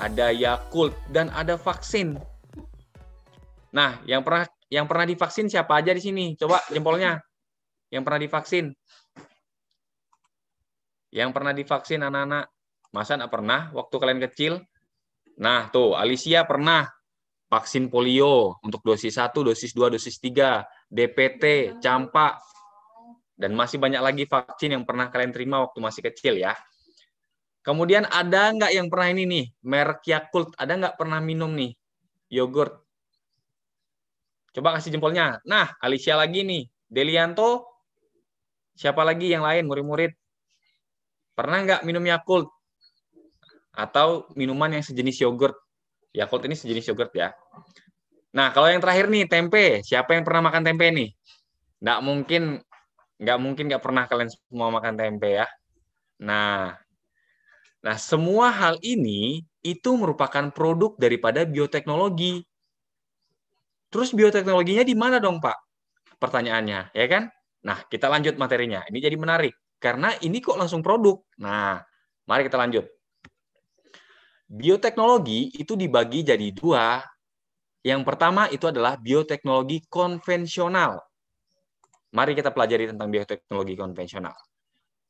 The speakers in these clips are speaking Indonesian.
ada Yakult, dan ada vaksin. Nah, yang pernah divaksin siapa aja di sini? Coba jempolnya. Yang pernah divaksin. Yang pernah divaksin anak-anak. Masa nggak pernah waktu kalian kecil? Nah, tuh, Alicia pernah vaksin polio untuk dosis 1, dosis 2, dosis 3, DPT, campak, dan masih banyak lagi vaksin yang pernah kalian terima waktu masih kecil ya. Kemudian ada nggak yang pernah ini nih, merek Yakult, ada nggak pernah minum nih, yogurt? Coba kasih jempolnya. Nah, Alicia lagi nih, Delianto, siapa lagi yang lain, murid-murid? Pernah nggak minum Yakult? Atau minuman yang sejenis yogurt? Yakult ini sejenis yogurt ya. Nah, kalau yang terakhir nih, tempe. Siapa yang pernah makan tempe nih? Nggak mungkin nggak pernah kalian semua makan tempe ya. Nah, semua hal ini itu merupakan produk daripada bioteknologi. Terus bioteknologinya di mana dong, Pak? Pertanyaannya, ya kan? Nah, kita lanjut materinya. Ini jadi menarik. Karena ini kok langsung produk. Nah, mari kita lanjut. Bioteknologi itu dibagi jadi dua. Yang pertama itu adalah bioteknologi konvensional. Mari kita pelajari tentang bioteknologi konvensional.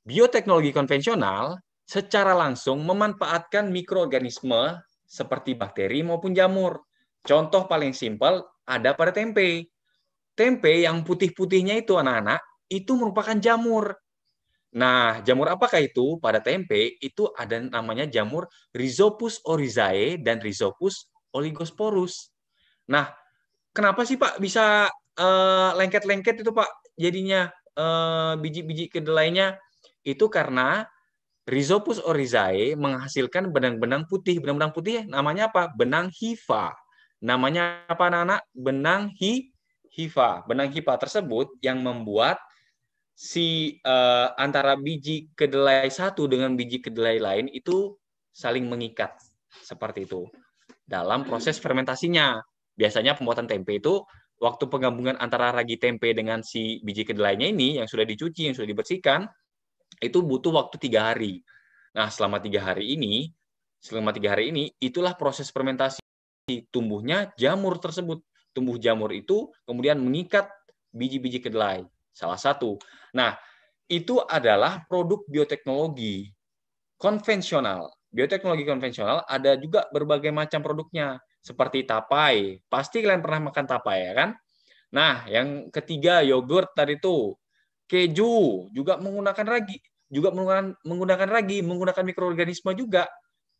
Bioteknologi konvensional secara langsung memanfaatkan mikroorganisme seperti bakteri maupun jamur. Contoh paling simpel ada pada tempe. Tempe yang putih-putihnya itu anak-anak, itu merupakan jamur. Nah, jamur apakah itu? Pada tempe itu ada namanya jamur Rhizopus oryzae dan Rhizopus oligosporus. Nah, kenapa sih Pak bisa lengket-lengket itu Pak jadinya biji-biji kedelainya? Itu karena Rhizopus oryzae menghasilkan benang-benang putih. Benang-benang putih namanya apa? Benang hifa. Namanya apa anak-anak? Benang hifa. Benang hifa tersebut yang membuat si antara biji kedelai satu dengan biji kedelai lain itu saling mengikat seperti itu dalam proses fermentasinya. Biasanya pembuatan tempe itu waktu penggabungan antara ragi tempe dengan si biji kedelainya ini yang sudah dicuci, yang sudah dibersihkan, itu butuh waktu 3 hari. Nah, selama 3 hari ini itulah proses fermentasi tumbuhnya jamur tersebut. Tumbuh jamur itu kemudian mengikat biji-biji kedelai. Salah satu. Nah, itu adalah produk bioteknologi konvensional. Bioteknologi konvensional ada juga berbagai macam produknya, seperti tapai. Pasti kalian pernah makan tapai, ya kan? Nah, yang ketiga yogurt tadi itu. Keju juga menggunakan ragi, menggunakan mikroorganisme juga,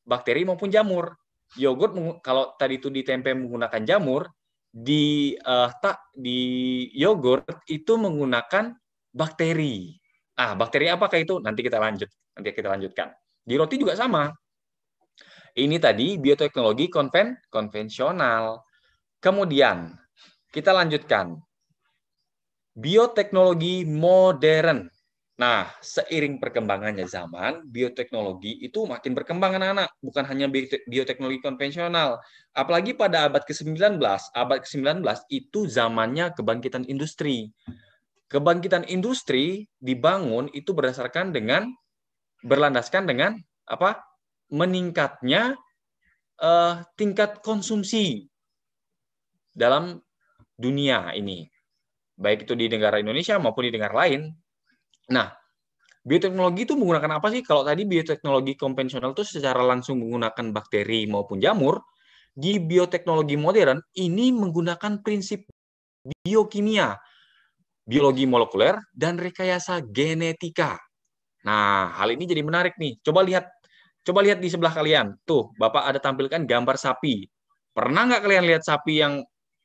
bakteri maupun jamur. Yogurt kalau tadi itu di tempe menggunakan jamur, di yogurt itu menggunakan bakteri. Bakteri apakah itu? Nanti kita lanjutkan. Di roti juga sama. Ini tadi bioteknologi konvensional. Kemudian kita lanjutkan. Bioteknologi modern. Nah, seiring perkembangannya zaman, bioteknologi itu makin berkembang anak-anak, bukan hanya bioteknologi konvensional. Apalagi pada abad ke-19. Abad ke-19 itu zamannya kebangkitan industri. Kebangkitan industri dibangun itu berlandaskan dengan apa? Meningkatnya tingkat konsumsi dalam dunia ini. Baik itu di negara Indonesia maupun di negara lain. Nah, bioteknologi itu menggunakan apa sih? Kalau tadi bioteknologi konvensional itu secara langsung menggunakan bakteri maupun jamur, di bioteknologi modern ini menggunakan prinsip biokimia, biologi molekuler, dan rekayasa genetika. Nah, hal ini jadi menarik nih. Coba lihat di sebelah kalian. Tuh, Bapak ada tampilkan gambar sapi. Pernah nggak kalian lihat sapi yang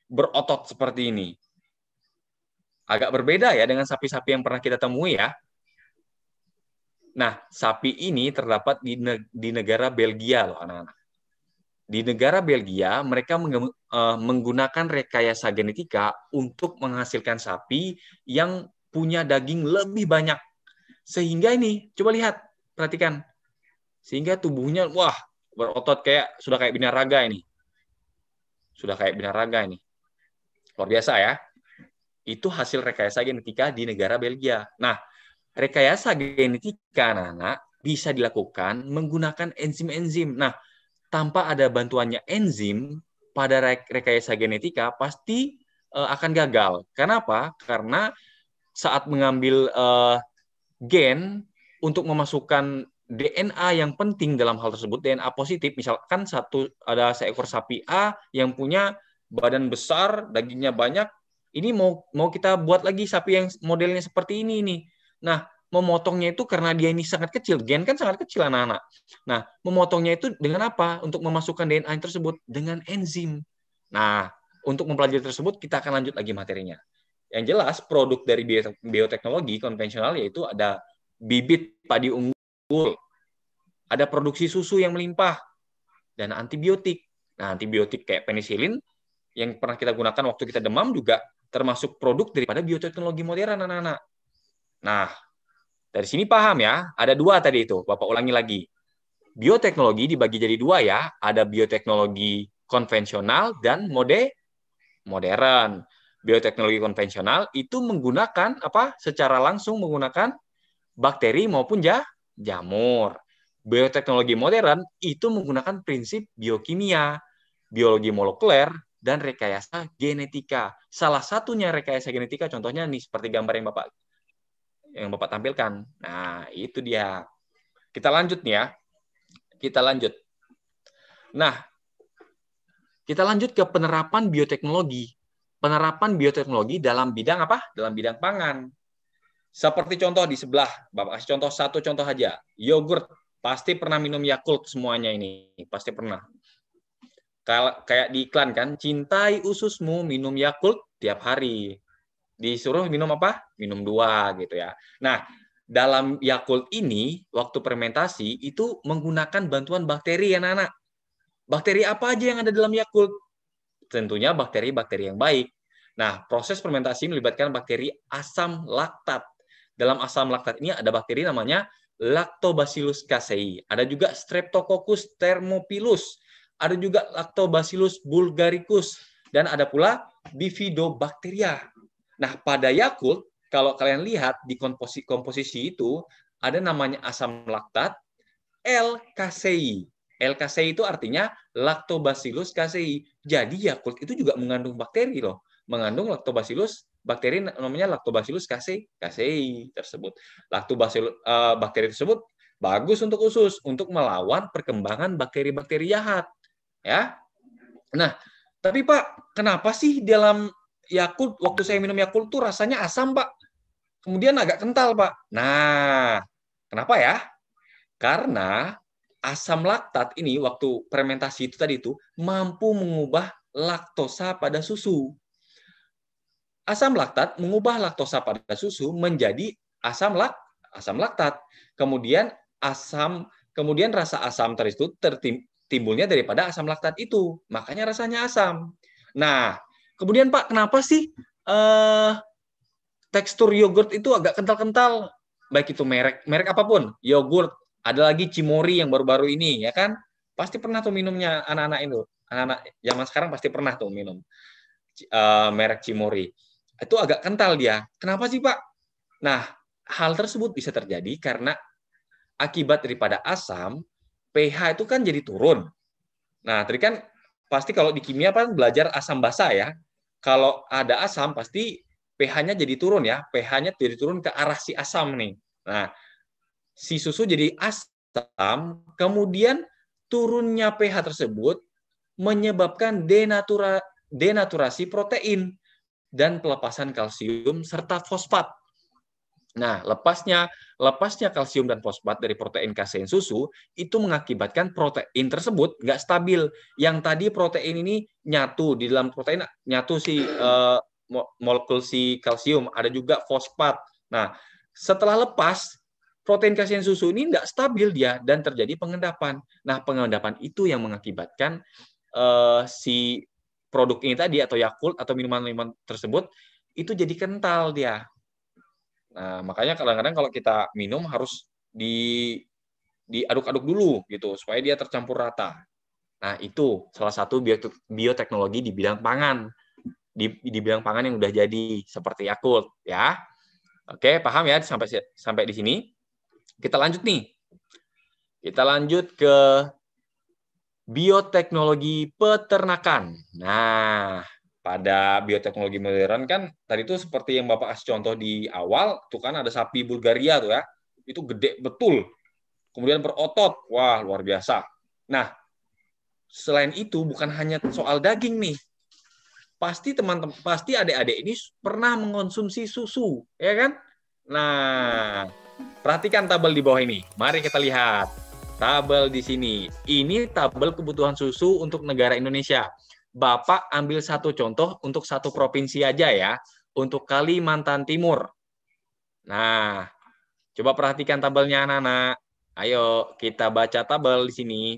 berotot seperti ini? Agak berbeda ya dengan sapi-sapi yang pernah kita temui ya. Nah, sapi ini terdapat di negara Belgia loh, anak-anak. Di negara Belgia, mereka menggunakan rekayasa genetika untuk menghasilkan sapi yang punya daging lebih banyak. Sehingga ini, coba lihat, perhatikan. Sehingga tubuhnya, wah, berotot sudah kayak binaraga ini. Sudah kayak binaraga ini. Luar biasa ya. Itu hasil rekayasa genetika di negara Belgia. Nah, rekayasa genetika anak-anak bisa dilakukan menggunakan enzim-enzim. Nah, tanpa ada bantuannya enzim pada rekayasa genetika pasti akan gagal. Kenapa? Karena saat mengambil gen untuk memasukkan DNA yang penting dalam hal tersebut, DNA positif, misalkan ada seekor sapi A yang punya badan besar, dagingnya banyak, ini mau kita buat lagi sapi yang modelnya seperti ini nih. Nah, memotongnya itu karena dia ini sangat kecil, gen kan sangat kecil anak-anak. Nah, memotongnya itu dengan apa? Untuk memasukkan DNA tersebut dengan enzim. Nah, untuk mempelajari tersebut kita akan lanjut lagi materinya. Yang jelas produk dari bioteknologi konvensional yaitu ada bibit padi unggul, ada produksi susu yang melimpah, dan antibiotik. Nah, antibiotik kayak penisilin yang pernah kita gunakan waktu kita demam juga termasuk produk daripada bioteknologi modern, anak-anak. Nah, dari sini paham ya, ada dua tadi itu, Bapak ulangi lagi. Bioteknologi dibagi jadi dua ya, ada bioteknologi konvensional dan modern. Bioteknologi konvensional itu menggunakan secara langsung menggunakan bakteri maupun jamur. Bioteknologi modern itu menggunakan prinsip biokimia, biologi molekuler, dan rekayasa genetika. Salah satunya rekayasa genetika, contohnya nih seperti gambar yang Bapak tampilkan. Nah, itu dia. Kita lanjut nih ya. Kita lanjut. Nah, kita lanjut ke penerapan bioteknologi. Penerapan bioteknologi dalam bidang apa? Dalam bidang pangan. Seperti contoh di sebelah, Bapak kasih contoh satu contoh aja. Yogurt, pasti pernah minum Yakult semuanya ini. Pasti pernah. Kayak di iklan kan, cintai ususmu, minum Yakult tiap hari. Disuruh minum apa? Minum 2 gitu ya. Nah, dalam Yakult ini, waktu fermentasi, itu menggunakan bantuan bakteri ya, anak-anak. Bakteri apa aja yang ada dalam Yakult? Tentunya bakteri-bakteri yang baik. Nah, proses fermentasi melibatkan bakteri asam laktat. Dalam asam laktat ini ada bakteri namanya Lactobacillus casei. Ada juga Streptococcus thermophilus. Ada juga Lactobacillus bulgaricus. Dan ada pula Bifidobacteria. Nah, pada Yakult, kalau kalian lihat di komposisi itu, ada namanya asam laktat L-casei. L-casei itu artinya Lactobacillus casei. Jadi Yakult itu juga mengandung bakteri loh. Mengandung Lactobacillus, bakteri namanya Lactobacillus casei tersebut. Bakteri tersebut bagus untuk usus, untuk melawan perkembangan bakteri-bakteri jahat. Ya. Nah, tapi Pak, kenapa sih dalam Yakult, waktu saya minum Yakult tuh rasanya asam, Pak? Kemudian agak kental, Pak. Nah, kenapa ya? Karena asam laktat ini waktu fermentasi itu tadi itu mampu mengubah laktosa pada susu. Asam laktat mengubah laktosa pada susu menjadi asam laktat. Kemudian rasa asam tersebut timbulnya daripada asam laktat itu. Makanya rasanya asam. Nah, kemudian Pak, kenapa sih tekstur yogurt itu agak kental-kental? Baik itu merek apapun, yogurt, ada lagi Cimori yang baru-baru ini, ya kan? Pasti pernah tuh minumnya anak-anak itu. Anak-anak zaman sekarang pasti pernah tuh minum merek Cimori. Itu agak kental dia. Kenapa sih, Pak? Nah, hal tersebut bisa terjadi karena akibat daripada asam, pH itu kan jadi turun. Nah, tadi kan pasti kalau di kimia kan belajar asam basa ya. Kalau ada asam pasti pH-nya jadi turun ya. pH-nya jadi turun ke arah si asam nih. Nah, si susu jadi asam, kemudian turunnya pH tersebut menyebabkan denaturasi protein dan pelepasan kalsium serta fosfat. Nah, lepasnya kalsium dan fosfat dari protein kasein susu itu mengakibatkan protein tersebut nggak stabil. Yang tadi protein ini nyatu di dalam protein, nyatu si molekul si kalsium, ada juga fosfat. Nah, setelah lepas protein kasein susu ini nggak stabil dia dan terjadi pengendapan. Nah, pengendapan itu yang mengakibatkan si produk ini tadi atau Yakult atau minuman-minuman tersebut itu jadi kental dia. Nah, makanya kadang-kadang kalau kita minum harus diaduk-aduk dulu gitu supaya dia tercampur rata. Nah, itu salah satu bioteknologi di bidang pangan. Di bidang pangan yang udah jadi seperti Yakult ya. Oke, paham ya sampai di sini? Kita lanjut nih. Kita lanjut ke Bioteknologi peternakan. Nah, pada bioteknologi modern kan tadi itu seperti yang Bapak kasih contoh di awal, tuh kan ada sapi Bulgaria tuh ya. Itu gede betul. Kemudian berotot. Wah, luar biasa. Nah, selain itu bukan hanya soal daging nih. Pasti teman-teman, pasti adik-adik ini pernah mengonsumsi susu, ya kan? Nah, perhatikan tabel di bawah ini. Mari kita lihat tabel di sini. Ini tabel kebutuhan susu untuk negara Indonesia. Bapak ambil satu contoh untuk satu provinsi aja ya, untuk Kalimantan Timur. Nah, coba perhatikan tabelnya anak-anak. Ayo kita baca tabel di sini.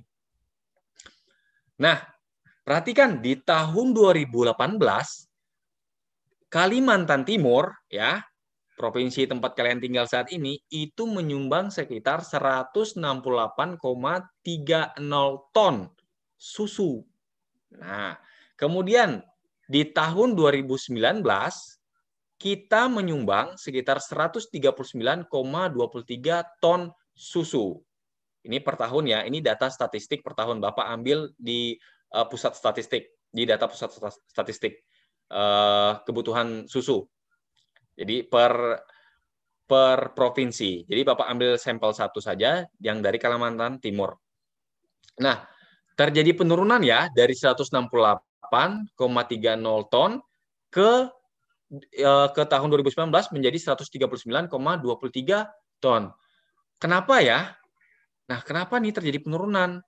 Nah, perhatikan di tahun 2018 Kalimantan Timur ya, provinsi tempat kalian tinggal saat ini itu menyumbang sekitar 168,30 ton susu. Nah, kemudian di tahun 2019 kita menyumbang sekitar 139,23 ton susu. Ini per tahun ya, ini data statistik per tahun. Bapak ambil di pusat statistik, di data pusat statistik kebutuhan susu. Jadi per provinsi. Jadi Bapak ambil sampel satu saja yang dari Kalimantan Timur. Nah, terjadi penurunan ya dari 168,30 ton ke tahun 2019 menjadi 139,23 ton. Kenapa ya? Nah, kenapa nih terjadi penurunan?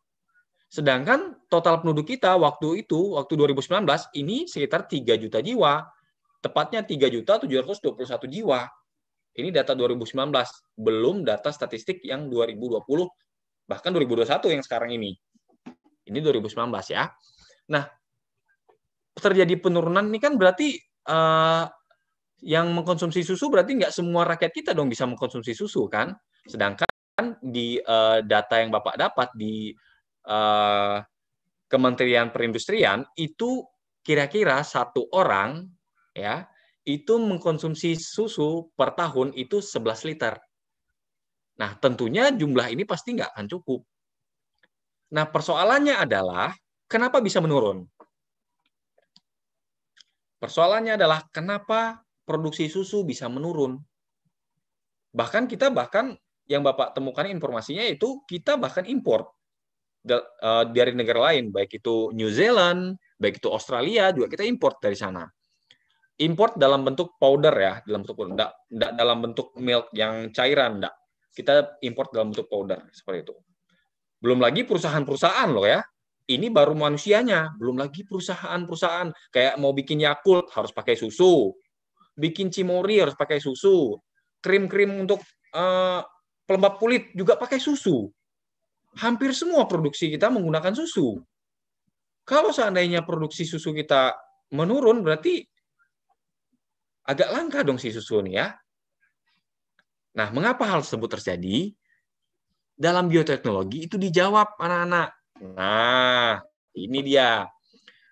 Sedangkan total penduduk kita waktu 2019 ini sekitar 3 juta jiwa. Tepatnya 3.721 jiwa. Ini data 2019, belum data statistik yang 2020, bahkan 2021 yang sekarang ini. Ini 2019 ya. Nah, terjadi penurunan ini kan berarti yang mengkonsumsi susu berarti nggak semua rakyat kita dong bisa mengkonsumsi susu kan. Sedangkan di data yang Bapak dapat di Kementerian Perindustrian itu kira-kira satu orang ya itu mengkonsumsi susu per tahun itu 11 liter. Nah, tentunya jumlah ini pasti nggak akan cukup. Nah, persoalannya adalah kenapa bisa menurun? Persoalannya adalah kenapa produksi susu bisa menurun? Bahkan yang Bapak temukan informasinya itu kita bahkan impor dari negara lain, baik itu New Zealand, baik itu Australia, juga kita import dari sana. Import dalam bentuk powder ya, dalam bentuk enggak dalam bentuk milk yang cairan, enggak. Kita import dalam bentuk powder seperti itu. Belum lagi perusahaan-perusahaan loh ya. Ini baru manusianya, belum lagi perusahaan-perusahaan kayak mau bikin Yakult harus pakai susu, bikin Cimori harus pakai susu, krim-krim untuk pelembab kulit juga pakai susu. Hampir semua produksi kita menggunakan susu. Kalau seandainya produksi susu kita menurun, berarti agak langka dong si susu nih ya. Nah, mengapa hal tersebut terjadi? Dalam bioteknologi itu dijawab anak-anak. Nah, ini dia.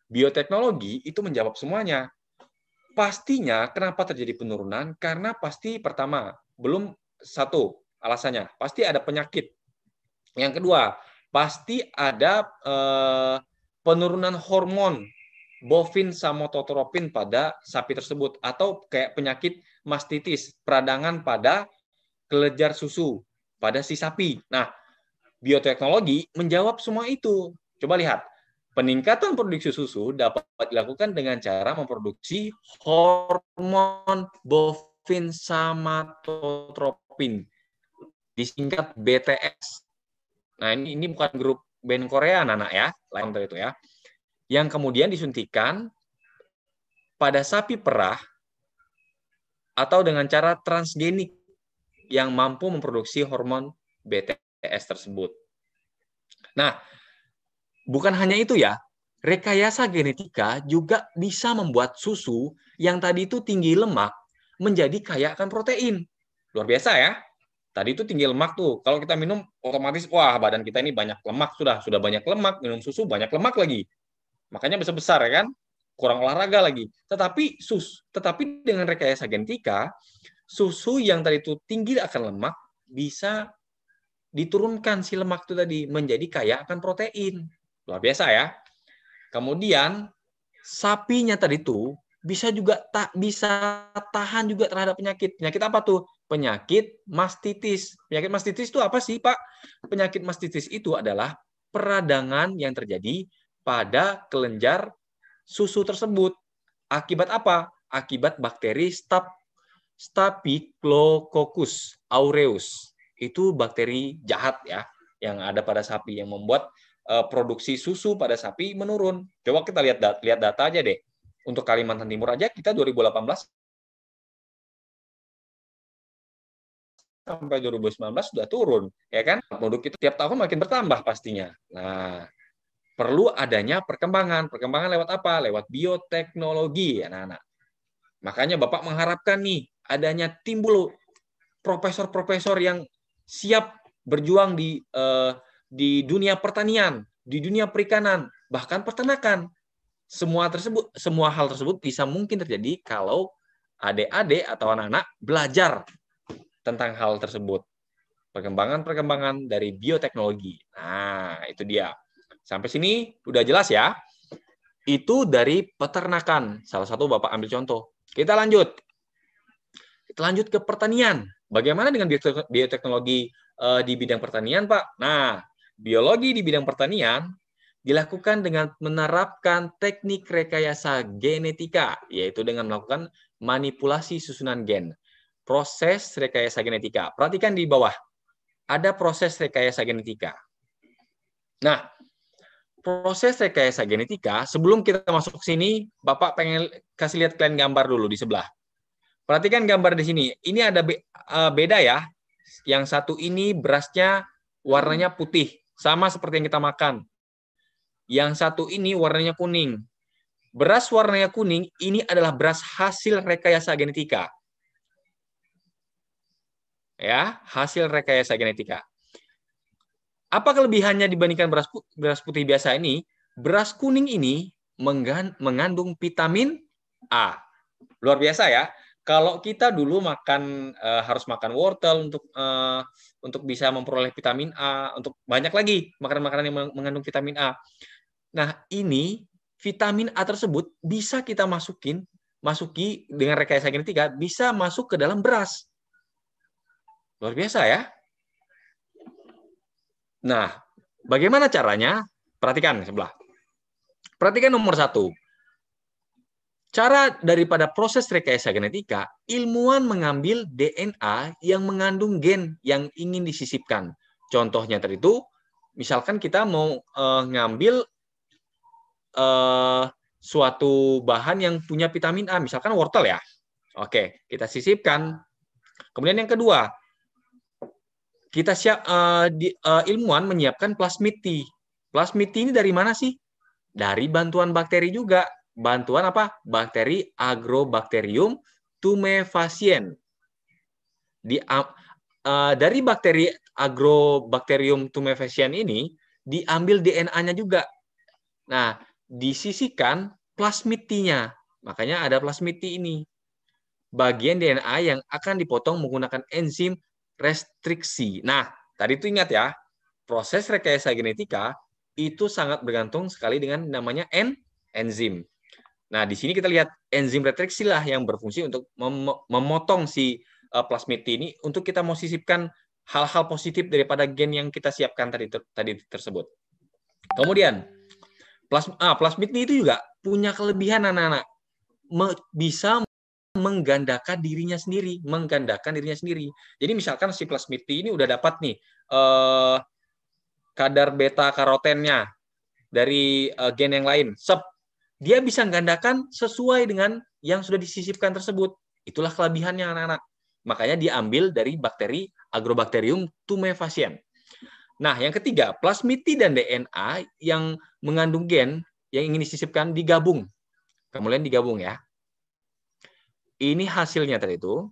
Bioteknologi itu menjawab semuanya. Pastinya kenapa terjadi penurunan? Karena pasti pertama, belum satu alasannya. Pasti ada penyakit. Yang kedua, pasti ada penurunan hormon bovin somatotropium pada sapi tersebut atau kayak penyakit mastitis, peradangan pada kelenjar susu pada si sapi. Nah, bioteknologi menjawab semua itu. Coba lihat, peningkatan produksi susu dapat dilakukan dengan cara memproduksi hormon bovin somatotropium, disingkat BTS. Nah, ini bukan grup band Korea, anak-anak ya, lain dari itu ya. Yang kemudian disuntikan pada sapi perah atau dengan cara transgenik yang mampu memproduksi hormon BTS tersebut. Nah, bukan hanya itu ya, rekayasa genetika juga bisa membuat susu yang tadi itu tinggi lemak menjadi kaya akan protein. Luar biasa ya. Tadi itu tinggi lemak tuh. Kalau kita minum otomatis wah badan kita ini banyak lemak sudah banyak lemak, minum susu banyak lemak lagi. Makanya besar-besar ya kan? Kurang olahraga lagi. Tetapi dengan rekayasa genetika, susu yang tadi itu tinggi akan lemak bisa diturunkan si lemak itu tadi menjadi kaya akan protein. Luar biasa ya. Kemudian sapinya tadi itu bisa juga bisa tahan juga terhadap penyakit. Penyakit apa tuh? Penyakit mastitis. Penyakit mastitis itu apa sih, Pak? Penyakit mastitis itu adalah peradangan yang terjadi pada kelenjar susu tersebut. Akibat apa? Akibat bakteri Staphylococcus aureus. Itu bakteri jahat ya yang ada pada sapi yang membuat produksi susu pada sapi menurun. Coba kita lihat data aja deh. Untuk Kalimantan Timur aja kita 2018 sampai 2019 sudah turun, ya kan? Produk itu tiap tahun makin bertambah pastinya. Nah, perlu adanya perkembangan. Perkembangan lewat apa? Lewat bioteknologi, anak-anak. Makanya Bapak mengharapkan nih adanya timbul profesor-profesor yang siap berjuang di dunia pertanian, di dunia perikanan, bahkan peternakan. Semua hal tersebut bisa mungkin terjadi kalau adik-adik atau anak-anak belajar tentang hal tersebut. Perkembangan-perkembangan dari bioteknologi. Nah, itu dia. Sampai sini udah jelas ya? Itu dari peternakan. Salah satu Bapak ambil contoh. Kita lanjut. Kita lanjut ke pertanian. Bagaimana dengan bioteknologi di bidang pertanian, Pak? Nah, biologi di bidang pertanian dilakukan dengan menerapkan teknik rekayasa genetika, yaitu dengan melakukan manipulasi susunan gen. Proses rekayasa genetika. Perhatikan di bawah. Ada proses rekayasa genetika. Nah, proses rekayasa genetika, sebelum kita masuk ke sini, Bapak pengen kasih lihat kalian gambar dulu di sebelah. Perhatikan gambar di sini. Ini ada beda ya. Yang satu ini berasnya warnanya putih, sama seperti yang kita makan. Yang satu ini warnanya kuning. Beras warnanya kuning, ini adalah beras hasil rekayasa genetika. Ya, hasil rekayasa genetika. Apa kelebihannya dibandingkan beras putih biasa ini? Beras kuning ini mengandung vitamin A. Luar biasa ya. Kalau kita dulu harus makan wortel untuk bisa memperoleh vitamin A, untuk banyak lagi makanan-makanan yang mengandung vitamin A. Nah, ini vitamin A tersebut bisa kita masuki dengan rekayasa genetika, bisa masuk ke dalam beras. Luar biasa ya. Nah, bagaimana caranya? Perhatikan sebelah. Perhatikan nomor 1. Cara daripada proses rekayasa genetika, ilmuwan mengambil DNA yang mengandung gen yang ingin disisipkan. Contohnya tadi itu, misalkan kita mau ngambil suatu bahan yang punya vitamin A, misalkan wortel ya. Oke, kita sisipkan. Kemudian yang kedua, kita ilmuwan menyiapkan plasmid T. Plasmid T ini dari mana sih? Dari bantuan bakteri juga. Bantuan apa? Bakteri Agrobacterium tumefaciens. Dari bakteri Agrobacterium tumefaciens ini diambil DNA-nya juga. Nah, disisihkan plasmid T-nya. Makanya ada plasmid T ini. Bagian DNA yang akan dipotong menggunakan enzim restriksi. Nah, tadi itu ingat ya, proses rekayasa genetika itu sangat bergantung sekali dengan namanya enzim. Nah, di sini kita lihat enzim restriksi lah yang berfungsi untuk memotong si plasmid T ini untuk kita mau sisipkan hal-hal positif daripada gen yang kita siapkan tadi tersebut. Kemudian, plasmid T itu juga punya kelebihan anak-anak. Bisa menggandakan dirinya sendiri. Jadi misalkan si plasmid T ini udah dapat nih kadar beta karotennya dari gen yang lain. Dia bisa menggandakan sesuai dengan yang sudah disisipkan tersebut. Itulah kelebihannya anak-anak. Makanya diambil dari bakteri Agrobacterium tumefaciens. Nah, yang ketiga, plasmid T dan DNA yang mengandung gen yang ingin disisipkan digabung. Kemudian digabung ya. Ini hasilnya tadi itu.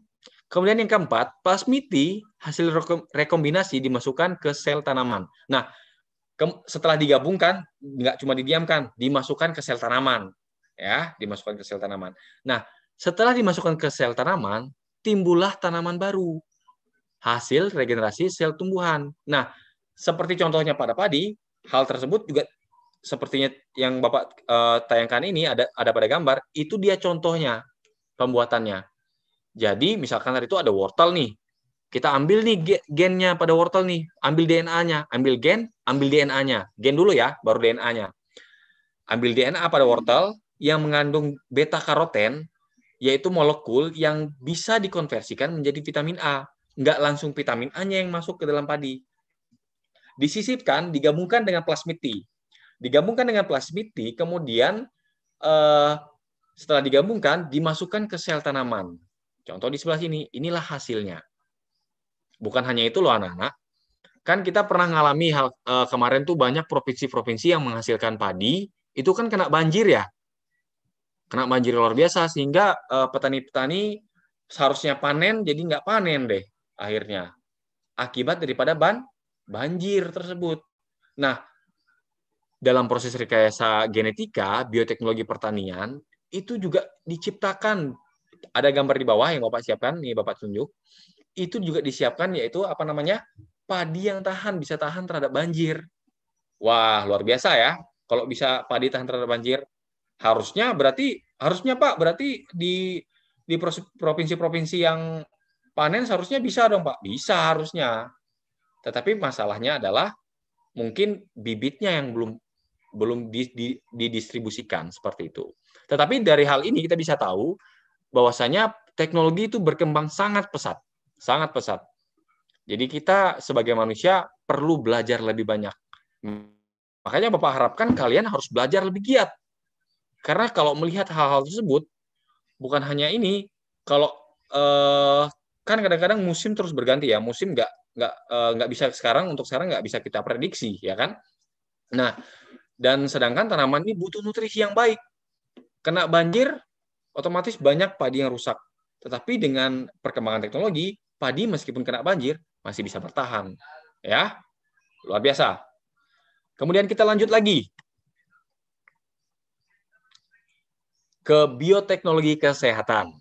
Kemudian yang keempat, plasmid T hasil rekombinasi dimasukkan ke sel tanaman. Nah, setelah digabungkan, nggak cuma didiamkan, dimasukkan ke sel tanaman. Ya, dimasukkan ke sel tanaman. Nah, setelah dimasukkan ke sel tanaman, timbullah tanaman baru. Hasil regenerasi sel tumbuhan. Nah, seperti contohnya pada padi, hal tersebut juga sepertinya yang Bapak tayangkan ini ada pada gambar, itu dia contohnya pembuatannya. Jadi misalkan tadi itu ada wortel nih. Kita ambil nih gennya pada wortel nih, ambil DNA-nya, ambil gen, ambil DNA-nya. Gen dulu ya, baru DNA-nya. Ambil DNA pada wortel yang mengandung beta karoten, yaitu molekul yang bisa dikonversikan menjadi vitamin A. Nggak langsung vitamin A-nya yang masuk ke dalam padi. Disisipkan, digabungkan dengan plasmid T. Digabungkan dengan plasmid T, kemudian setelah digabungkan, dimasukkan ke sel tanaman. Contoh di sebelah sini, inilah hasilnya. Bukan hanya itu loh anak-anak, kan kita pernah ngalami hal kemarin tuh banyak provinsi-provinsi yang menghasilkan padi, itu kan kena banjir ya. Kena banjir luar biasa, sehingga petani-petani seharusnya panen, jadi nggak panen deh akhirnya. Akibat daripada banjir tersebut. Nah, dalam proses rekayasa genetika, bioteknologi pertanian, itu juga diciptakan, ada gambar di bawah yang Bapak siapkan, nih Bapak tunjuk, itu juga disiapkan yaitu apa namanya, padi yang bisa tahan terhadap banjir. Wah, luar biasa ya. Kalau bisa padi tahan terhadap banjir, harusnya Pak, berarti di provinsi-provinsi yang panen seharusnya bisa dong Pak. Bisa harusnya. Tetapi masalahnya adalah mungkin bibitnya yang belum didistribusikan seperti itu. Tetapi dari hal ini kita bisa tahu bahwasanya teknologi itu berkembang sangat pesat, sangat pesat. Jadi kita sebagai manusia perlu belajar lebih banyak. Makanya Bapak harapkan kalian harus belajar lebih giat. Karena kalau melihat hal-hal tersebut, bukan hanya ini, kalau kan kadang-kadang musim terus berganti ya, musim nggak bisa untuk sekarang nggak bisa kita prediksi ya kan. Nah, dan sedangkan tanaman ini butuh nutrisi yang baik. Kena banjir, otomatis banyak padi yang rusak. Tetapi dengan perkembangan teknologi, padi meskipun kena banjir masih bisa bertahan. Ya, luar biasa. Kemudian kita lanjut lagi ke bioteknologi kesehatan.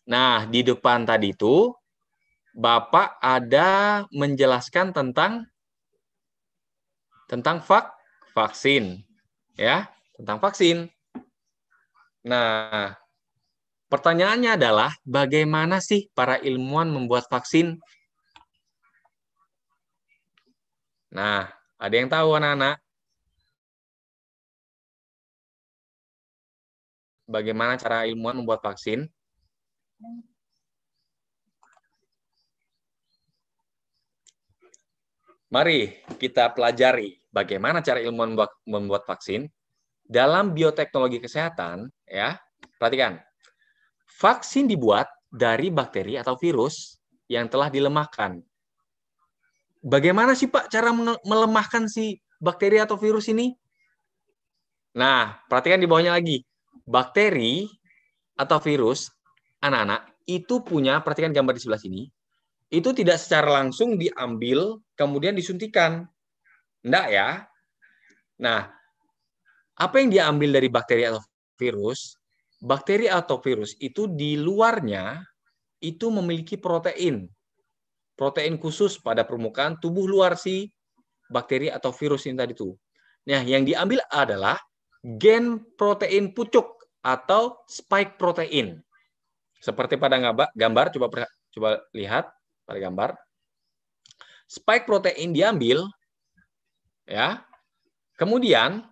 Nah, di depan tadi itu Bapak ada menjelaskan tentang vaksin, ya, tentang vaksin. Nah, pertanyaannya adalah bagaimana sih para ilmuwan membuat vaksin? Nah, ada yang tahu anak-anak? Bagaimana cara ilmuwan membuat vaksin? Mari kita pelajari bagaimana cara ilmuwan membuat vaksin. Dalam bioteknologi kesehatan, ya, perhatikan. Vaksin dibuat dari bakteri atau virus yang telah dilemahkan. Bagaimana sih Pak cara melemahkan si bakteri atau virus ini? Nah, perhatikan di bawahnya lagi. Bakteri atau virus, anak-anak, itu punya, perhatikan gambar di sebelah sini, itu tidak secara langsung diambil, kemudian disuntikan. Enggak ya. Nah, apa yang diambil dari bakteri atau virus? Bakteri atau virus itu di luarnya itu memiliki protein. Protein khusus pada permukaan tubuh luar si bakteri atau virus ini tadi itu. Nah, yang diambil adalah gen protein pucuk atau spike protein. Seperti pada gambar, coba lihat pada gambar. Spike protein diambil, ya, kemudian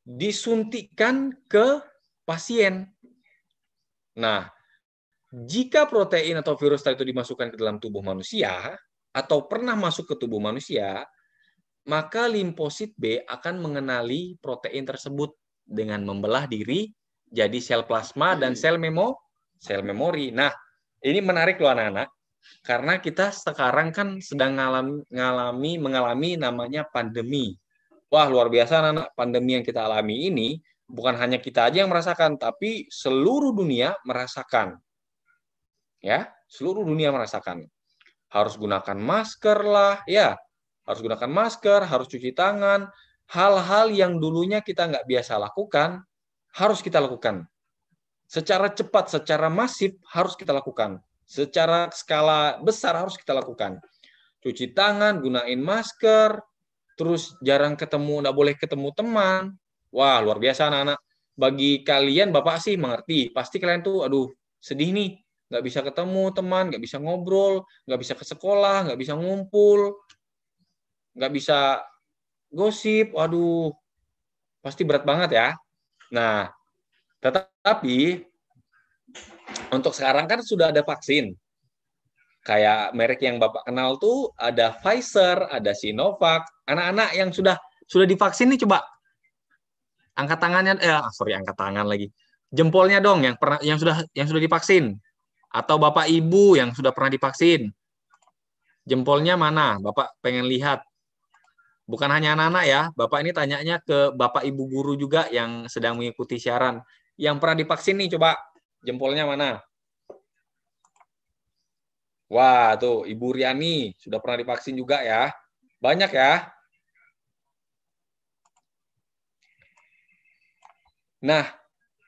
disuntikkan ke pasien. Nah, jika protein atau virus tadi itu dimasukkan ke dalam tubuh manusia atau pernah masuk ke tubuh manusia, maka limfosit B akan mengenali protein tersebut dengan membelah diri jadi sel plasma dan sel memori. Nah, ini menarik loh anak-anak, karena kita sekarang kan sedang mengalami namanya pandemi. Wah, luar biasa anak-anak, pandemi yang kita alami ini bukan hanya kita aja yang merasakan, tapi seluruh dunia merasakan. Ya, seluruh dunia merasakan. Harus gunakan masker lah, ya. Harus gunakan masker, harus cuci tangan. Hal-hal yang dulunya kita nggak biasa lakukan, harus kita lakukan. Secara cepat, secara masif harus kita lakukan. Secara skala besar harus kita lakukan. Cuci tangan, gunain masker, terus jarang ketemu, nggak boleh ketemu teman. Wah, luar biasa anak-anak. Bagi kalian, Bapak sih mengerti. Pasti kalian tuh, aduh, sedih nih. Nggak bisa ketemu teman, nggak bisa ngobrol, nggak bisa ke sekolah, nggak bisa ngumpul, nggak bisa gosip. Waduh, pasti berat banget ya. Nah, tetapi untuk sekarang kan sudah ada vaksin. Kayak merek yang Bapak kenal tuh ada Pfizer, ada Sinovac. Anak-anak yang sudah divaksin nih coba angkat tangannya, angkat tangan lagi. Jempolnya dong yang sudah divaksin. Atau Bapak Ibu yang sudah pernah divaksin. Jempolnya mana? Bapak pengen lihat. Bukan hanya anak-anak ya, Bapak ini tanyanya ke Bapak Ibu guru juga yang sedang mengikuti siaran. Yang pernah divaksin nih coba jempolnya mana? Wah, tuh Ibu Riani sudah pernah divaksin juga ya. Banyak ya. Nah,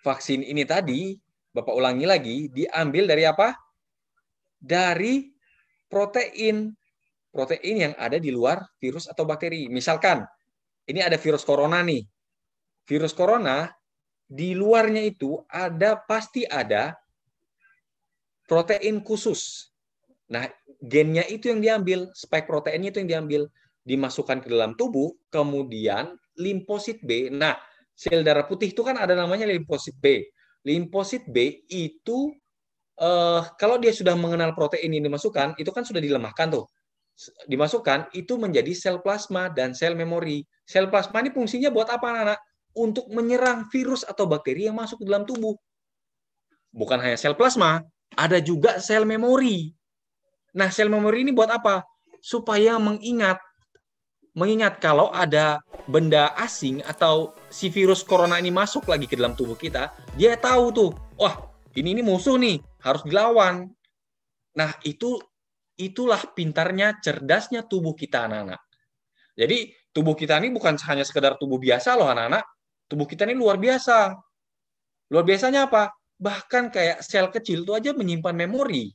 vaksin ini tadi, Bapak ulangi lagi, diambil dari apa? Dari protein. Protein yang ada di luar virus atau bakteri. Misalkan, ini ada virus corona nih. Virus corona, di luarnya itu pasti ada protein khusus. Nah, gennya itu yang diambil, spike proteinnya itu yang diambil, dimasukkan ke dalam tubuh, kemudian limfosit B. Nah, sel darah putih itu kan ada namanya limfosit B. Limfosit B itu kalau dia sudah mengenal protein ini dimasukkan, itu kan sudah dilemahkan tuh. Dimasukkan itu menjadi sel plasma dan sel memori. Sel plasma ini fungsinya buat apa, anak-anak? Untuk menyerang virus atau bakteri yang masuk ke dalam tubuh. Bukan hanya sel plasma, ada juga sel memori. Nah, sel memori ini buat apa? Supaya mengingat kalau ada benda asing atau si virus corona ini masuk lagi ke dalam tubuh kita, dia tahu tuh, wah, ini musuh nih, harus dilawan. Nah, itulah pintarnya, cerdasnya tubuh kita, anak-anak. Jadi, tubuh kita ini bukan hanya sekedar tubuh biasa loh, anak-anak. Tubuh kita ini luar biasa. Luar biasanya apa? Bahkan kayak sel kecil itu aja menyimpan memori.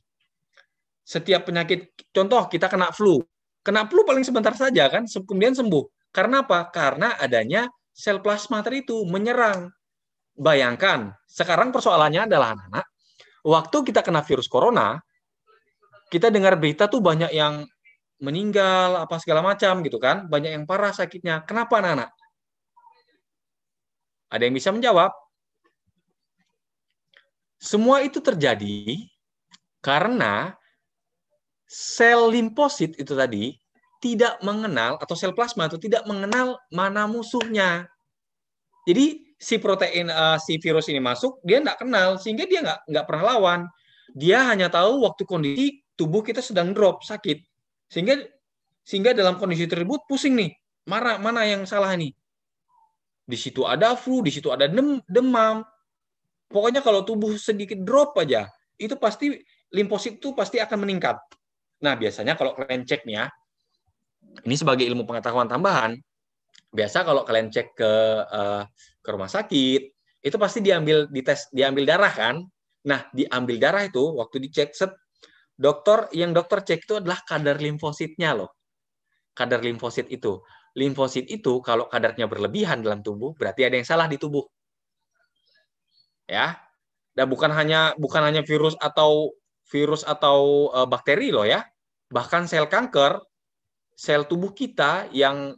Setiap penyakit, contoh kita kena flu paling sebentar saja kan, kemudian sembuh. Karena apa? Karena adanya sel plasma tadi itu menyerang. Bayangkan, sekarang persoalannya adalah anak-anak, waktu kita kena virus corona, kita dengar berita tuh banyak yang meninggal, apa segala macam gitu kan, banyak yang parah sakitnya. Kenapa anak-anak? Ada yang bisa menjawab? Semua itu terjadi karena sel limfosit itu tadi tidak mengenal, atau sel plasma itu tidak mengenal mana musuhnya. Jadi si protein si virus ini masuk, dia nggak kenal, sehingga dia nggak pernah lawan. Dia hanya tahu waktu kondisi tubuh kita sedang drop sakit, sehingga dalam kondisi tersebut pusing nih, mana yang salah nih. Di situ ada flu, di situ ada demam. Pokoknya kalau tubuh sedikit drop aja, itu pasti limfosit itu pasti akan meningkat. Nah, biasanya kalau kalian cek nih ya, ini sebagai ilmu pengetahuan tambahan, biasa kalau kalian cek ke rumah sakit, itu pasti diambil darah kan. Nah, diambil darah itu waktu dicek, yang dokter cek itu adalah kadar limfositnya loh. Kadar limfosit itu. Limfosit itu kalau kadarnya berlebihan dalam tubuh, berarti ada yang salah di tubuh. Ya. Dan bukan hanya virus atau bakteri loh ya. Bahkan sel kanker, sel tubuh kita yang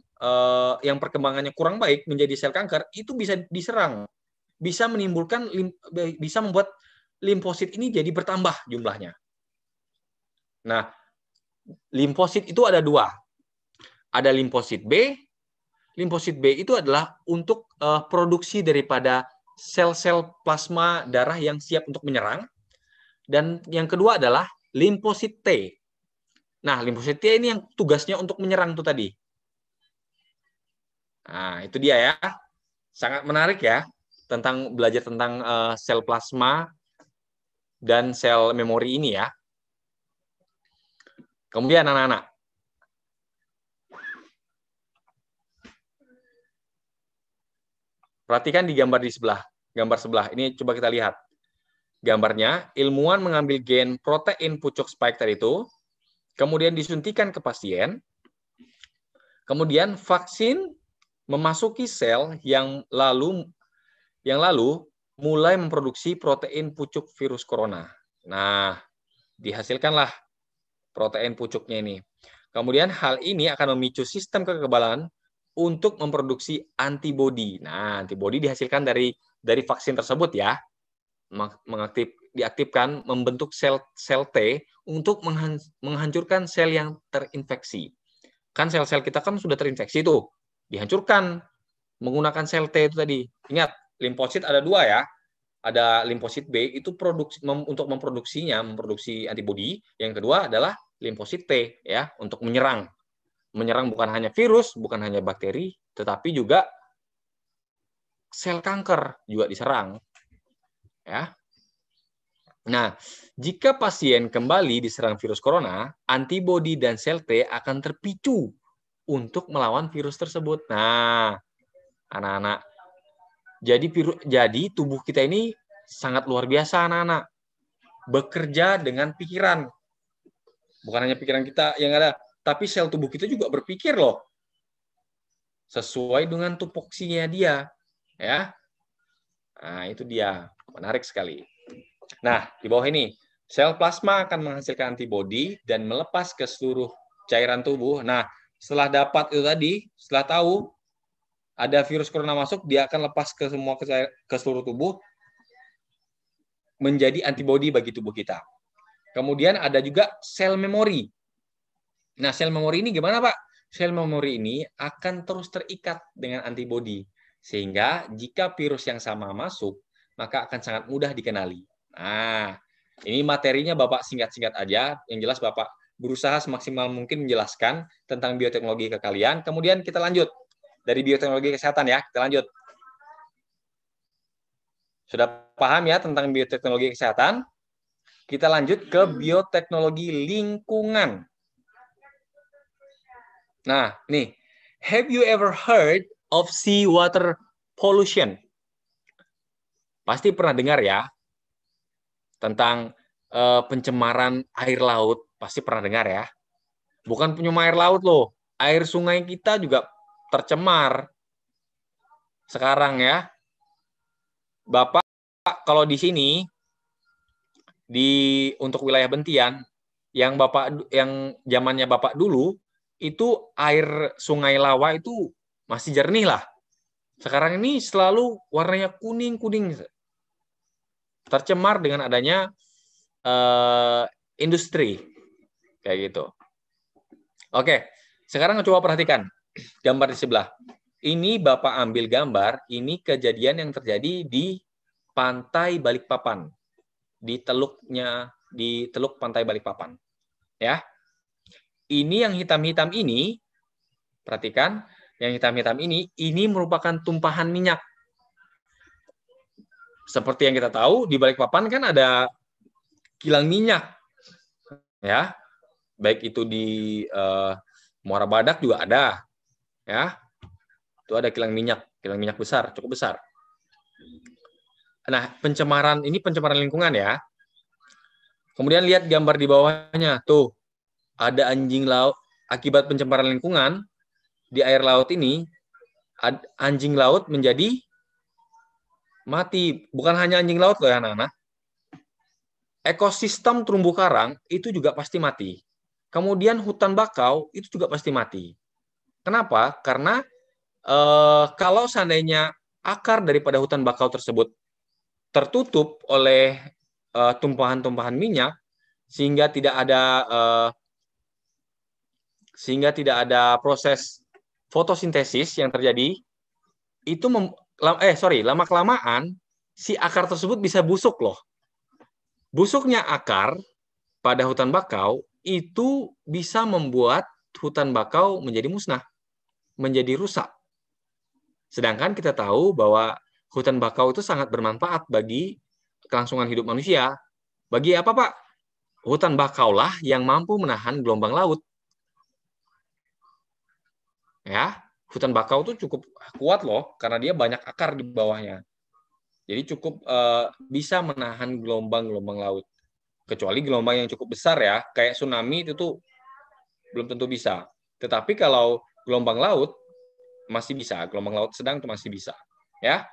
perkembangannya kurang baik menjadi sel kanker, itu bisa diserang, bisa membuat limfosit ini jadi bertambah jumlahnya. Nah, limfosit itu ada dua. Ada limfosit B. Limfosit B itu adalah untuk produksi daripada sel-sel plasma darah yang siap untuk menyerang. Dan yang kedua adalah limfosit T. Nah, limfosit T ini yang tugasnya untuk menyerang tuh tadi. Nah, itu dia ya. Sangat menarik ya, belajar tentang sel plasma dan sel memori ini ya. Kemudian anak-anak, perhatikan di gambar sebelah. Ini coba kita lihat. Gambarnya, ilmuwan mengambil gen protein pucuk spike tadi itu, kemudian disuntikan ke pasien, Kemudian vaksin memasuki sel yang lalu mulai memproduksi protein pucuk virus corona. Nah, dihasilkanlah protein pucuknya ini. Kemudian hal ini akan memicu sistem kekebalan untuk memproduksi antibodi. Nah, antibodi dihasilkan dari vaksin tersebut ya. Diaktifkan membentuk sel T untuk menghancurkan sel yang terinfeksi. Kan sel-sel kita kan sudah terinfeksi tuh, dihancurkan menggunakan sel T itu tadi. Ingat, limfosit ada 2 ya. Ada limfosit B itu untuk memproduksi antibodi. Yang kedua adalah limfosit T ya, untuk menyerang. Menyerang bukan hanya virus, bukan hanya bakteri, tetapi juga sel kanker juga diserang. Ya. Nah, jika pasien kembali diserang virus corona, antibodi dan sel T akan terpicu untuk melawan virus tersebut. Nah, anak-anak, jadi tubuh kita ini sangat luar biasa, anak-anak. Bekerja dengan pikiran. Bukan hanya pikiran kita yang ada, tapi sel tubuh kita juga berpikir loh. Sesuai dengan tupoksinya dia. Ya. Nah, itu dia. Menarik sekali. Nah, di bawah ini, sel plasma akan menghasilkan antibodi dan melepas ke seluruh cairan tubuh. Nah, setelah dapat itu tadi, setelah tahu ada virus corona masuk, dia akan lepas ke seluruh tubuh menjadi antibodi bagi tubuh kita. Kemudian ada juga sel memori. Nah, sel memori ini gimana, Pak? Sel memori ini akan terus terikat dengan antibodi. Sehingga jika virus yang sama masuk, maka akan sangat mudah dikenali. Nah, ini materinya Bapak singkat-singkat aja. Yang jelas Bapak berusaha semaksimal mungkin menjelaskan tentang bioteknologi ke kalian. Kemudian kita lanjut. Dari bioteknologi kesehatan ya, kita lanjut. Sudah paham ya tentang bioteknologi kesehatan? Kita lanjut ke bioteknologi lingkungan. Nah, nih. Have you ever heard of seawater pollution? Pasti pernah dengar ya tentang pencemaran air laut, pasti pernah dengar ya. Bukan pencemaran air laut loh, air sungai kita juga tercemar sekarang ya. Bapak kalau di sini untuk wilayah Bentian yang zamannya Bapak dulu itu air sungai Lawa itu masih jernih lah. Sekarang ini selalu warnanya kuning-kuning. Tercemar dengan adanya industri kayak gitu. Oke, sekarang coba perhatikan gambar di sebelah. Ini Bapak ambil gambar, ini kejadian yang terjadi di Pantai Balikpapan, di Teluk Pantai Balikpapan. Ya. Ini yang hitam-hitam ini, perhatikan, yang hitam-hitam ini merupakan tumpahan minyak. Seperti yang kita tahu, di Balikpapan kan ada kilang minyak, ya, baik itu di Muara Badak juga ada, ya, itu ada kilang minyak besar, cukup besar. Nah, pencemaran lingkungan ya. Kemudian lihat gambar di bawahnya, tuh ada anjing laut. Akibat pencemaran lingkungan di air laut ini, anjing laut menjadi mati. Bukan hanya anjing laut loh ya anak-anak. Ekosistem terumbu karang itu juga pasti mati. Kemudian hutan bakau itu juga pasti mati. Kenapa? Karena kalau seandainya akar daripada hutan bakau tersebut tertutup oleh tumpahan-tumpahan minyak, sehingga tidak ada proses fotosintesis yang terjadi, itu lama-kelamaan si akar tersebut bisa busuk loh. Busuknya akar pada hutan bakau itu bisa membuat hutan bakau menjadi musnah, menjadi rusak. Sedangkan kita tahu bahwa hutan bakau itu sangat bermanfaat bagi kelangsungan hidup manusia. Bagi apa, Pak? Hutan bakau lah yang mampu menahan gelombang laut. Ya, hutan bakau itu cukup kuat loh, karena dia banyak akar di bawahnya. Jadi cukup bisa menahan gelombang-gelombang laut. Kecuali gelombang yang cukup besar ya, kayak tsunami itu tuh belum tentu bisa. Tetapi kalau gelombang laut masih bisa, gelombang laut sedang itu masih bisa, ya.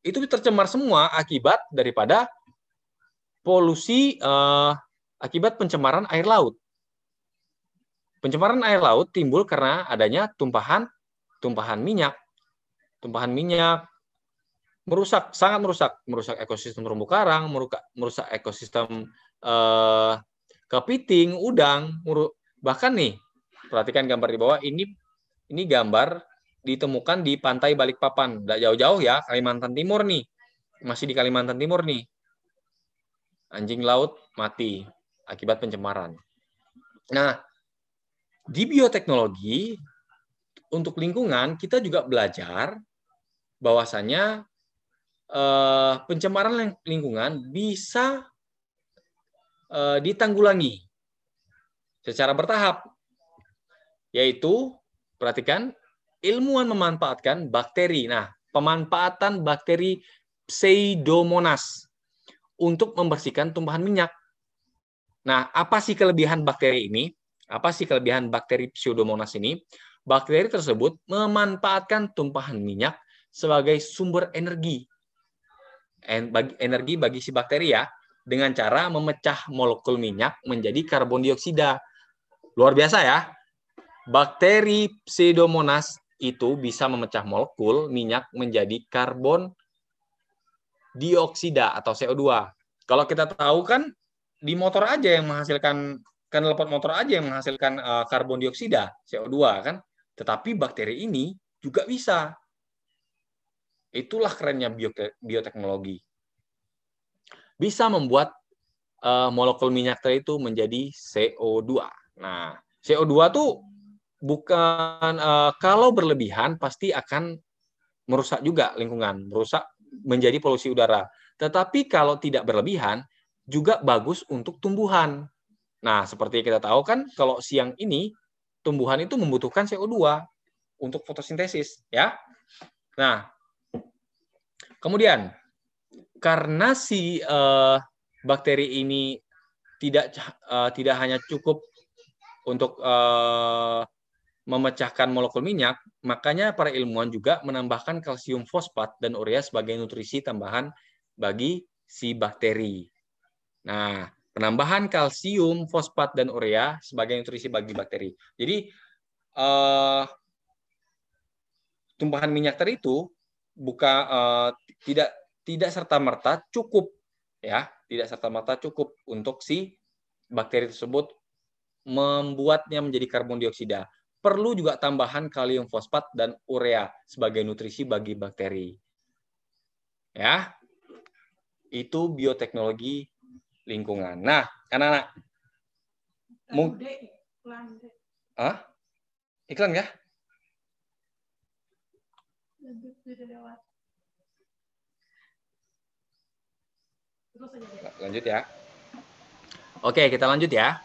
Itu tercemar semua akibat daripada polusi, akibat pencemaran air laut. Pencemaran air laut timbul karena adanya tumpahan minyak. Tumpahan minyak sangat merusak ekosistem terumbu karang, merusak ekosistem kepiting, udang, bahkan nih, perhatikan gambar di bawah ini gambar ditemukan di pantai Balikpapan, nggak jauh-jauh ya, Kalimantan Timur nih, masih di Kalimantan Timur nih, anjing laut mati akibat pencemaran. Nah, di bioteknologi untuk lingkungan kita juga belajar bahwasanya pencemaran lingkungan bisa ditanggulangi secara bertahap, yaitu perhatikan ilmuwan memanfaatkan bakteri. Nah, pemanfaatan bakteri Pseudomonas untuk membersihkan tumpahan minyak. Nah, apa sih kelebihan bakteri ini? Apa sih kelebihan bakteri Pseudomonas ini? Bakteri tersebut memanfaatkan tumpahan minyak sebagai sumber energi bagi si bakteri ya, dengan cara memecah molekul minyak menjadi karbon dioksida. Luar biasa ya. Bakteri Pseudomonas itu bisa memecah molekul minyak menjadi karbon dioksida atau CO2. Kalau kita tahu kan di motor aja yang menghasilkan, knalpot motor aja yang menghasilkan karbon dioksida, CO2 kan. Tetapi bakteri ini juga bisa. Itulah kerennya bioteknologi. Bisa membuat molekul minyak tadi itu menjadi CO2. Nah, CO2 tuh bukan kalau berlebihan pasti akan merusak juga lingkungan, merusak menjadi polusi udara. Tetapi kalau tidak berlebihan juga bagus untuk tumbuhan. Nah, seperti kita tahu kan kalau siang ini tumbuhan itu membutuhkan CO2 untuk fotosintesis, ya. Nah, kemudian karena si bakteri ini tidak hanya cukup untuk memecahkan molekul minyak, makanya para ilmuwan juga menambahkan kalsium fosfat dan urea sebagai nutrisi tambahan bagi si bakteri. Nah, penambahan kalsium fosfat dan urea sebagai nutrisi bagi bakteri. Jadi tumpahan minyak tadi itu tidak serta-merta cukup ya, tidak serta-merta cukup untuk si bakteri tersebut membuatnya menjadi karbon dioksida. Perlu juga tambahan kalium fosfat dan urea sebagai nutrisi bagi bakteri. Ya. Itu bioteknologi lingkungan. Nah, anak-anak. Iklan ya? Lanjut ya. Oke, kita lanjut ya.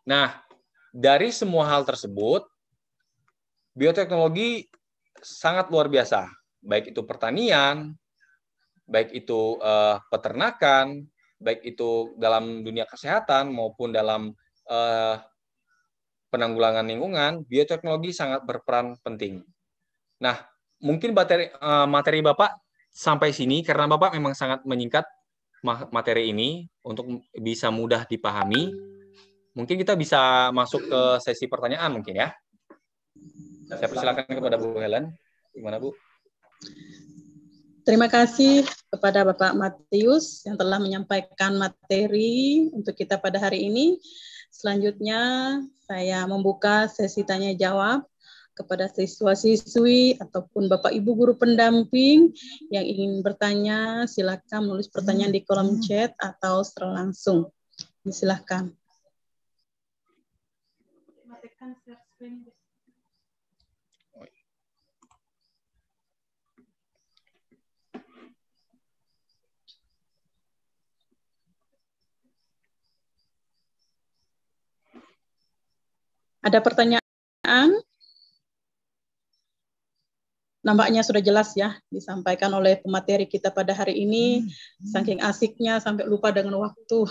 Nah, dari semua hal tersebut, bioteknologi sangat luar biasa. Baik itu pertanian, baik itu peternakan, baik itu dalam dunia kesehatan maupun dalam penanggulangan lingkungan, bioteknologi sangat berperan penting. Nah, mungkin materi Bapak sampai sini karena Bapak memang sangat menyingkat materi ini untuk bisa mudah dipahami. Mungkin kita bisa masuk ke sesi pertanyaan mungkin ya. Saya persilakan kepada Bu Helen. Gimana Bu? Terima kasih kepada Bapak Matius yang telah menyampaikan materi untuk kita pada hari ini. Selanjutnya saya membuka sesi tanya jawab kepada siswa-siswi ataupun Bapak Ibu guru pendamping yang ingin bertanya, silakan menulis pertanyaan di kolom chat atau secara langsung. Silakan. Ada pertanyaan? Nampaknya sudah jelas ya disampaikan oleh pemateri kita pada hari ini. Saking asiknya sampai lupa dengan waktu.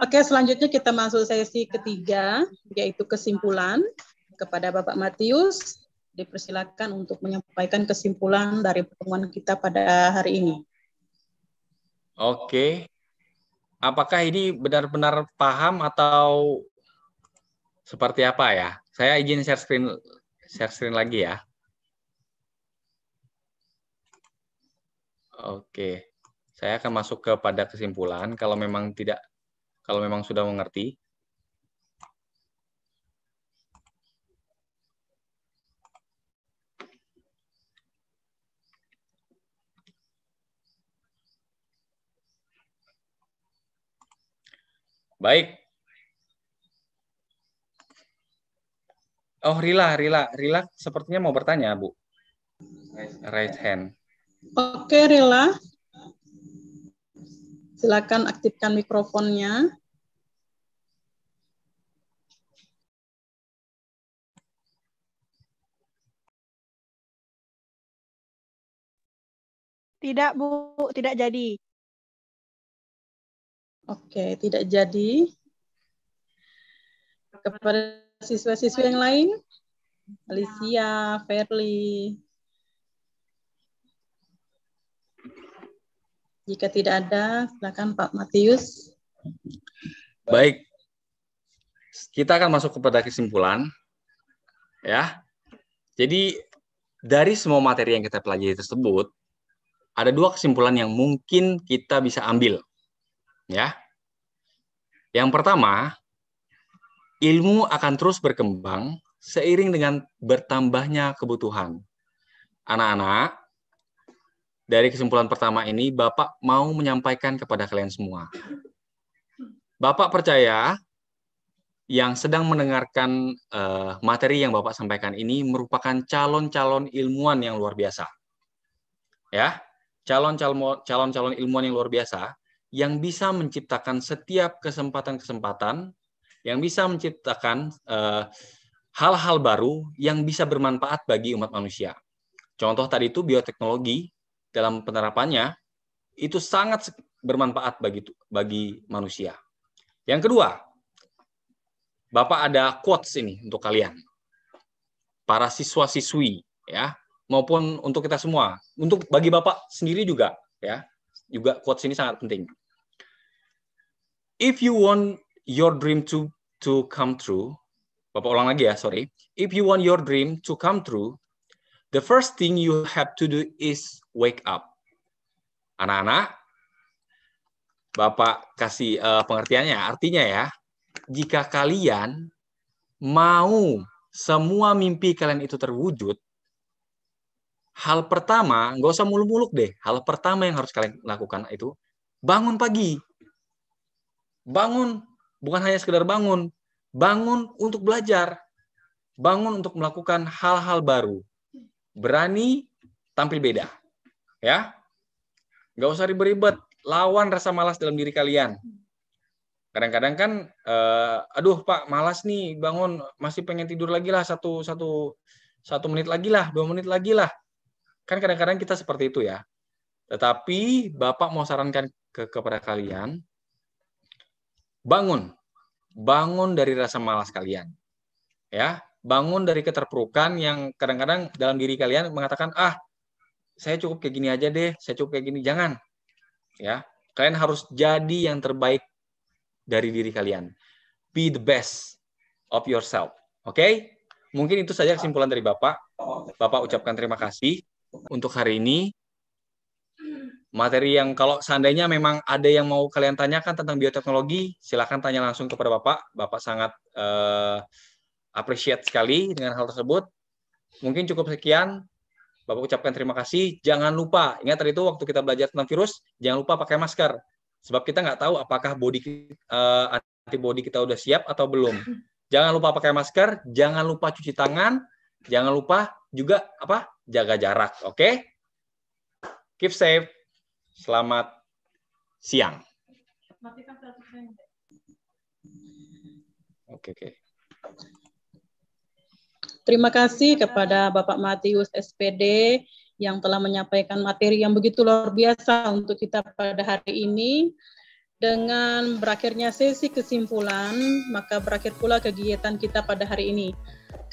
Oke, selanjutnya kita masuk sesi ketiga, yaitu kesimpulan. kepada Bapak Matius, dipersilakan untuk menyampaikan kesimpulan dari pertemuan kita pada hari ini. Oke. Apakah ini benar-benar paham atau seperti apa ya? Saya izin share screen lagi ya. Oke. Saya akan masuk kepada kesimpulan kalau memang sudah mengerti. Baik. Oh, Rila sepertinya mau bertanya, Bu. Raise hand. Oke, Rila. Silakan aktifkan mikrofonnya. Tidak, Bu, tidak jadi. Oke, tidak jadi. Kepada siswa-siswa yang lain, Alicia, Verly. Jika tidak ada, silakan Pak Matius. Baik. Kita akan masuk kepada kesimpulan. Ya. Jadi dari semua materi yang kita pelajari tersebut, ada dua kesimpulan yang mungkin kita bisa ambil. Ya. Yang pertama, ilmu akan terus berkembang seiring dengan bertambahnya kebutuhan. Anak-anak, dari kesimpulan pertama ini, Bapak mau menyampaikan kepada kalian semua. Bapak percaya yang sedang mendengarkan materi yang Bapak sampaikan ini merupakan calon-calon ilmuwan yang luar biasa. Ya, calon-calon ilmuwan yang luar biasa yang bisa menciptakan setiap kesempatan-kesempatan, yang bisa menciptakan hal-hal baru yang bisa bermanfaat bagi umat manusia. Contoh tadi itu bioteknologi dalam penerapannya itu sangat bermanfaat bagi manusia. Yang kedua, Bapak ada quotes ini untuk kalian, para siswa-siswi, ya, maupun untuk kita semua, untuk bagi Bapak sendiri juga, ya, juga quotes ini sangat penting. If you want your dream to come true, Bapak ulang lagi ya, sorry. If you want your dream to come true, the first thing you have to do is wake up. Anak-anak, Bapak kasih pengertiannya, artinya ya, jika kalian mau semua mimpi kalian itu terwujud, hal pertama, nggak usah muluk-muluk deh, hal pertama yang harus kalian lakukan itu, bangun pagi. Bangun, bukan hanya sekedar bangun untuk belajar, bangun untuk melakukan hal-hal baru, berani tampil beda, ya, nggak usah ribet-ribet, lawan rasa malas dalam diri kalian. Kadang-kadang kan, aduh Pak, malas nih bangun, masih pengen tidur lagi lah, satu menit lagi lah, 2 menit lagi lah, kan kadang-kadang kita seperti itu ya. Tetapi Bapak mau sarankan kepada kalian, bangun dari rasa malas kalian, ya, bangun dari keterpurukan yang kadang-kadang dalam diri kalian mengatakan, saya cukup kayak gini aja deh, saya cukup kayak gini. Jangan, ya, kalian harus jadi yang terbaik dari diri kalian. Be the best of yourself, oke? Mungkin itu saja kesimpulan dari Bapak. Bapak ucapkan terima kasih untuk hari ini. Materi yang kalau seandainya memang ada yang mau kalian tanyakan tentang bioteknologi, silakan tanya langsung kepada Bapak. Bapak sangat appreciate sekali dengan hal tersebut. Mungkin cukup sekian. Bapak ucapkan terima kasih. Jangan lupa, ingat tadi itu waktu kita belajar tentang virus, jangan lupa pakai masker. Sebab kita nggak tahu apakah antibody kita udah siap atau belum. Jangan lupa pakai masker, jangan lupa cuci tangan, jangan lupa juga jaga jarak. Oke? Keep safe. Selamat siang. Oke. Terima kasih kepada Bapak Matius SPD yang telah menyampaikan materi yang begitu luar biasa untuk kita pada hari ini. Dengan berakhirnya sesi kesimpulan, maka berakhir pula kegiatan kita pada hari ini.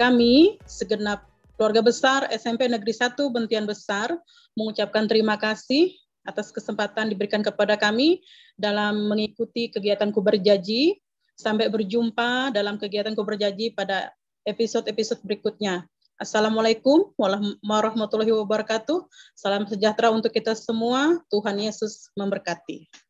Kami, segenap keluarga besar SMP Negeri 1 Bentian Besar, mengucapkan terima kasih atas kesempatan diberikan kepada kami dalam mengikuti kegiatan Kuberjaji. Sampai berjumpa dalam kegiatan Kuberjaji pada episode-episode berikutnya. Assalamualaikum warahmatullahi wabarakatuh. Salam sejahtera untuk kita semua. Tuhan Yesus memberkati.